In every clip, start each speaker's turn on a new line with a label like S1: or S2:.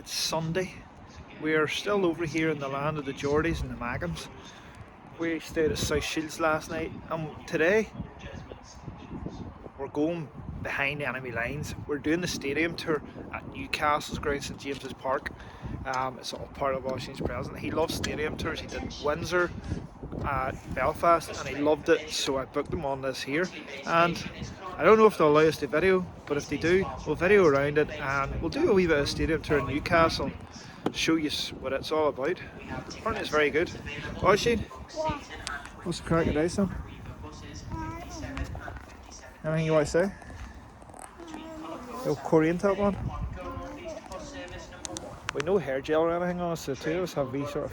S1: It's Sunday. We're still over here in the land of the Geordies and the Magpies. We stayed at South Shields last night, and today we're going behind the enemy lines. We're doing the stadium tour at Newcastle's ground, St James's Park. It's all part of Oisín's present. He loves stadium tours. He did Windsor, Belfast, and he loved it, so I booked him on this here. And I don't know if they'll allow us to video, but if they do, we'll video around it and we'll do a wee bit of stadium tour in Newcastle, show you what it's all about. Apparently it's very good. Oisín, what's the crack today, son? Anything you want to say? Little Korean top on? With no hair gel or anything on us, so the two of us have wee sort of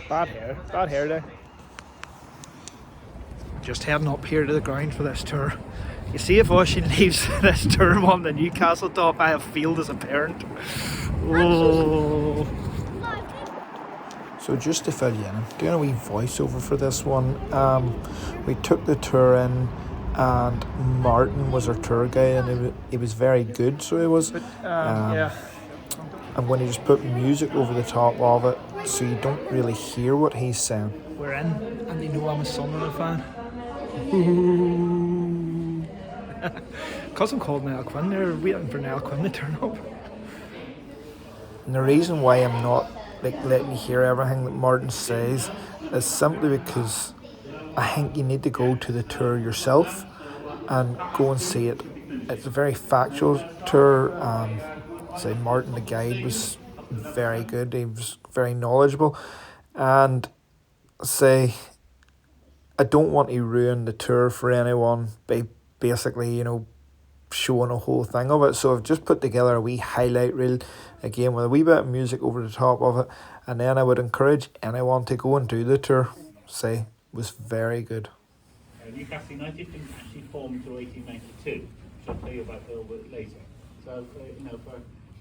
S1: bad hair day. Just heading up here to the ground for this tour. You see, if Oisín leaves this tour on the Newcastle top, I have failed as a parent. Oh. So just to fill you in, I'm doing a wee voiceover for this one. We took the tour in and Martin was our tour guide and he was very good, so he was. Yeah. And when he just put music over the top of it, so you don't really hear what he's saying. We're in, and they know I'm a Sunderland fan. Because I'm called Niall Quinn, they're waiting for Niall Quinn to turn up. And the reason why I'm not letting you hear everything that Martin says is simply because I think you need to go to the tour yourself and go and see it. It's a very factual tour. Say Martin the guide was very good, he was very knowledgeable, and say I don't want to ruin the tour for anyone by basically, showing a whole thing of it, so I've just put together a wee highlight reel again with a wee bit of music over the top of it, and then I would encourage anyone to go and do the tour. Say it was very good.
S2: Newcastle United didn't actually form until 1892, which I'll tell you about a little bit later. So for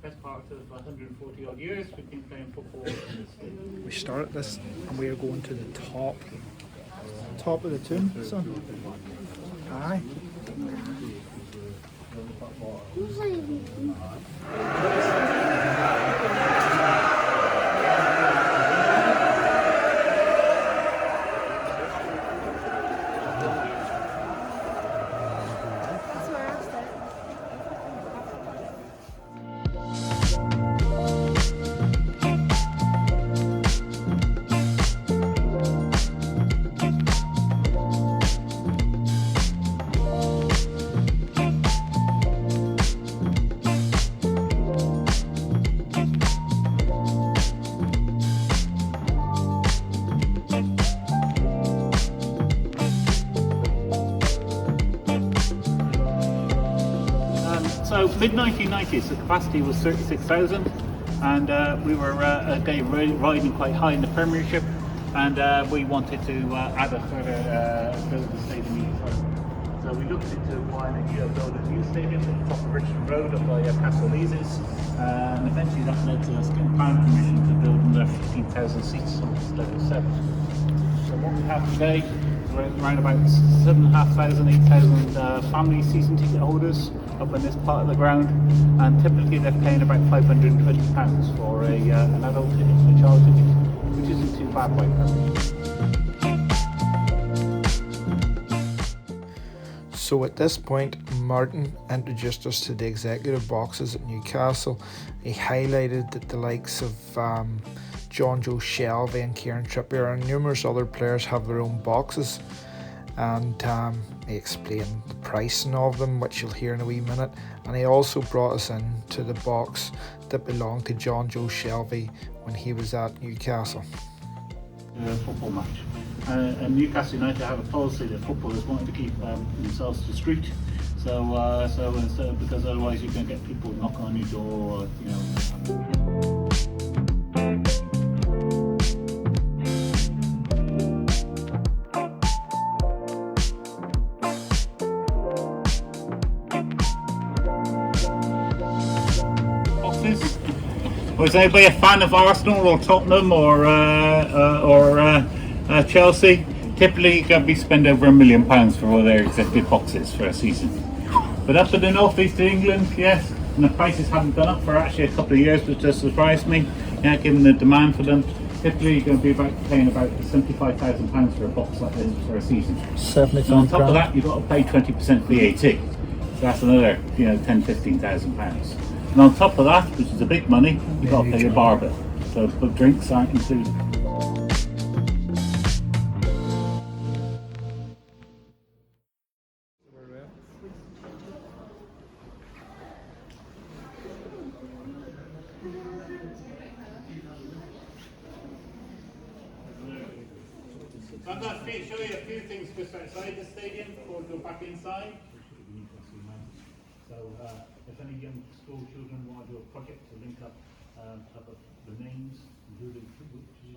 S2: best part of 140 odd years we've been playing football in this league.
S1: We started this and we are going to the top of the tomb, son. Aye.
S2: So mid-1990s, the capacity was 36,000, and we were riding quite high in the Premiership, and we wanted to add a further build the stadium even further. So we looked into why build a new stadium at the top of Richmond Road up by Castle Leazes, and eventually that led to us getting planning permission to build another 15,000 seats on level 7. So what we have today, we're around about 7,500, 8,000 family season ticket holders up in this part of the ground, and typically they're paying about £520 for an adult ticket and a child ticket, which isn't too bad by person.
S1: So at this point, Martin introduced us to the executive boxes at Newcastle. He highlighted that the likes of John Joe Shelvey and Kieran Trippier and numerous other players have their own boxes, and he explained the pricing of them, which you'll hear in a wee minute, and he also brought us into the box that belonged to John Joe Shelvey when he was at Newcastle.
S2: Football match, and Newcastle United have a policy that footballers wanted to keep themselves discreet, so because otherwise you can get people knocking on your door, Was anybody a fan of Arsenal or Tottenham or Chelsea? Typically, you can be spend over £1 million for all their executive boxes for a season. But up in the northeast of England, yes, and the prices haven't gone up for actually a couple of years, which just surprised me. Yeah, given the demand for them. Typically, you're going to be paying about £75,000 for a box like this for a season.
S1: 75
S2: on top of
S1: grand.
S2: that, you've got to pay 20% VAT. So that's another, £10,000-15,000. And on top of that, which is the big money, you've got to pay your bar bill. So but drinks aren't included. I'm going to show you a few things just outside the stadium before we go back inside. So if any young school children want to do a project to link up the names, including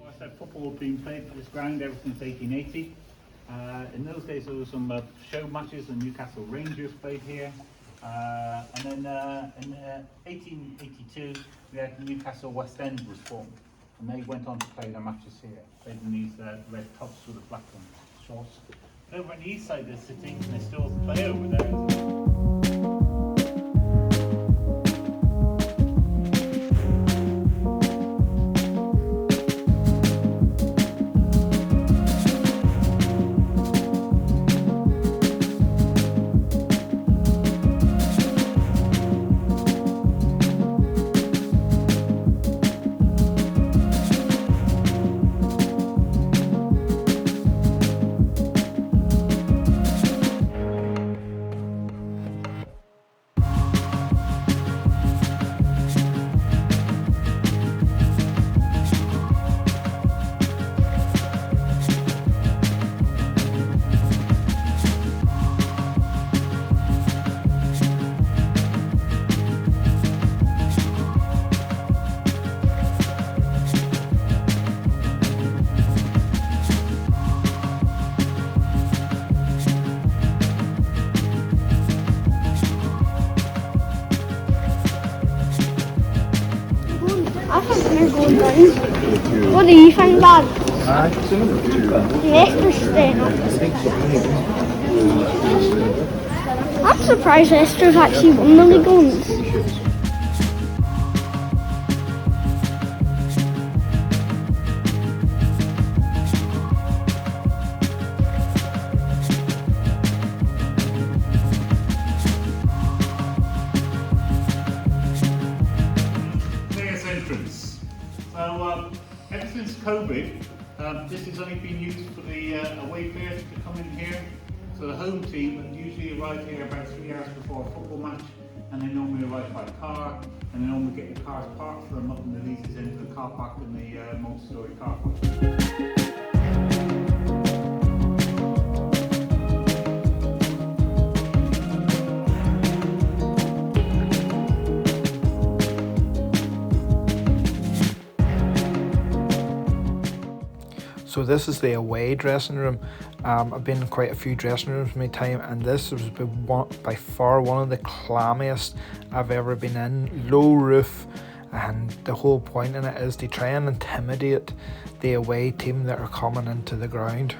S2: I said football being played for this ground ever since 1880. In those days there were some show matches, and Newcastle Rangers played here. And then in 1882 we had Newcastle West End was formed, and they went on to play their matches here. They had these red tops with the black shorts. Over on the east side of the city, they still play over there.
S3: I think they're going down. What do you think, Dad? Leicester's staying up. I'm surprised Leicester's actually won the league once.
S2: Entrance. So ever since COVID, this has only been used for the away players to come in here. So the home team usually arrive here about 3 hours before a football match, and they normally arrive by car, and they normally get the cars parked for them up in the leases into the car park in the multi-storey car park.
S1: So this is the away dressing room. I've been in quite a few dressing rooms in my time, and this was by far one of the clammiest I've ever been in. Low roof, and the whole point in it is to try and intimidate the away team that are coming into the ground.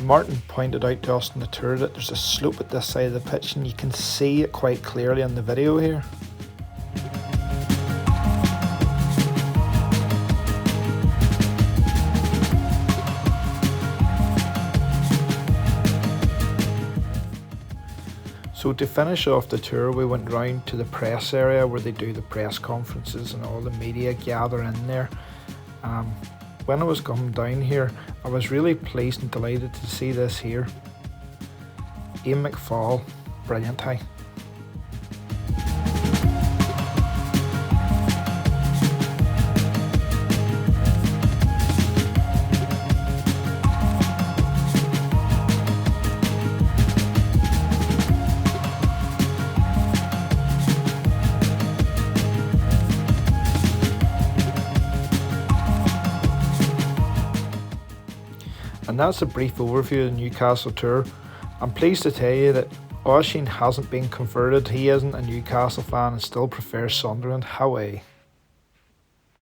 S1: Martin pointed out to us on the tour that there's a slope at this side of the pitch, and you can see it quite clearly on the video here. So to finish off the tour, we went round to the press area where they do the press conferences and all the media gather in there. When I was coming down here, I was really pleased and delighted to see this here. Ian McFall, brilliant, hey? And that's a brief overview of the Newcastle tour. I'm pleased to tell you that Oisín hasn't been converted. He isn't a Newcastle fan and still prefers Sunderland. How